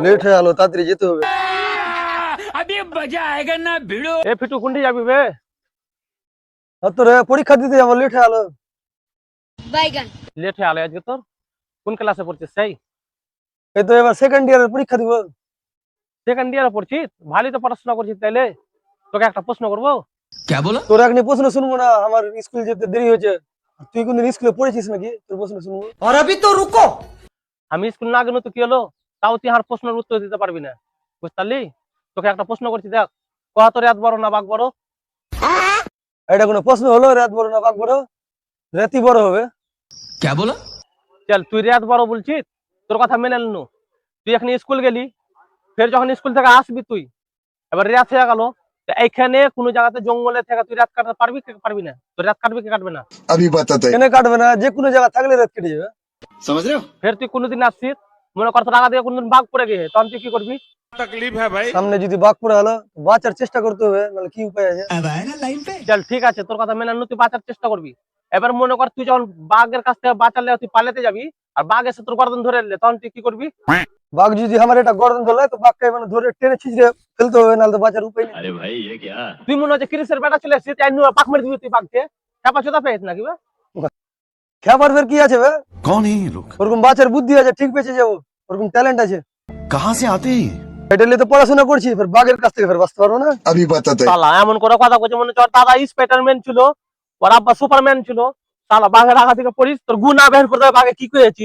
Late হয়ে গেল, তাড়াতাড়ি যেতে হবে। अभी मजा आएगा ना भिड़ो। এ ফিটু কোনটি যাবি বে? তোর পরীক্ষা দিতে যাবো, লেট হয়ে গেল। বাইগান। লেট হয়ে আলে আজকে তোর। কোন ক্লাসে পড়ছিস সেই? এই তো এবার সেকেন্ড ইয়ারের পরীক্ষা দিব। সেকেন্ড ইয়ারে পড়ছিস? ভালোই তো পড়াশোনা করছিস, তাইলে তোকে একটা প্রশ্ন করবো। क्या बोला? তোর এখন প্রশ্ন শুনবো না, আমার স্কুল যেতে দেরি হয়েছে। তুই কোনদিন স্কুলে পড়েছিস নাকি? তোর প্রশ্ন শুনবো। और अभी तो रुको। আমি স্কুল না গেলে তো কি হলো, তাও তুই আর প্রশ্নের উত্তর দিতে পারবি না, বুঝতে পারলি? তোকে একটা প্রশ্ন করছি, দেখ কয়া তোর এত বড় না বাঘ বড়? এটা কোনো প্রশ্ন হলো? রাত বড় না বাঘ বড়? রাতি বড় হবে। क्या बोला? চল তুই রাত বড় বলছিস, তোর কথা মেনে নিলু। তুই এখন স্কুল গেলি, ফের যখন স্কুল থেকে আসবি তুই, এবার রাত হয়ে গেল, এইখানে কোনো জায়গাতে জঙ্গলে থেকে তুই রাত কাটতে পারবি কি পারবি না? তুই রাত কাটবি কি কাটবে না? अभी बताते हैं। কেন কাটবে না? যে কোনো জায়গা থাকলে রাত কেটে যাবে। समझ रहे हो? ফের তুই কোনোদিন আসছিস, মনে কর তোর আগা দিয়ে কোনোদিন বাঘ পড়ে গিয়ে, তখন তুই কি করবি? সামনে যদি বাঘ পড়ে হলো, বাঁচার চেষ্টা করতে হবে, নাহলে কি উপায় আছে? अब आए ना लाइन पे। চল ঠিক আছে, তোর কথা মেনে নিলু, তুই বাঁচার চেষ্টা করবি। এবার মনে কর তুই যখন বাঘের কাছ থেকে বাঁচালে তুই পালাতে যাবি, আর বাঘ এসে তোর গর্দন ধরে নিলে, তখন তুই কি করবি? বাঘ যদি আমার এটা গর্দন ধরলে, তো বাঘকে মানে ধরে টেনে ছিঁচড়ে ফেলতে হবে, নাহলে তো বাঁচার উপায় নেই। अरे भाई ये क्या? তুই মনে হচ্ছে ক্রিসের বেটা চলে এসেছিস, তাই পাক মেরে দিবি তুই বাঘকে? চাপা চোদা পেয়েছিস নাকি বে? খেপার ফের কি আছে বে? कौन है ये लोग? ওরকম বাঁচার বুদ্ধি আছে, ঠিক বেঁচে যাবো, ওরকম ট্যালেন্ট আছে। कहाँ से आते हैं? এটা নিয়ে তো পড়াশোনা করছি, ফের বাঘের কাছ থেকে ফের বাঁচতে পারবো না। अभी बताते हैं। শালা এমন করে কথা কইছে মনে হচ্ছে ওর দাদা স্পাইডারম্যান ছিল, ওর আব্বা সুপারম্যান ছিল। শালা বাঘের আগা থেকে পড়িস, তোর গুনা বের করে দেবে বাঘে কি করেছি।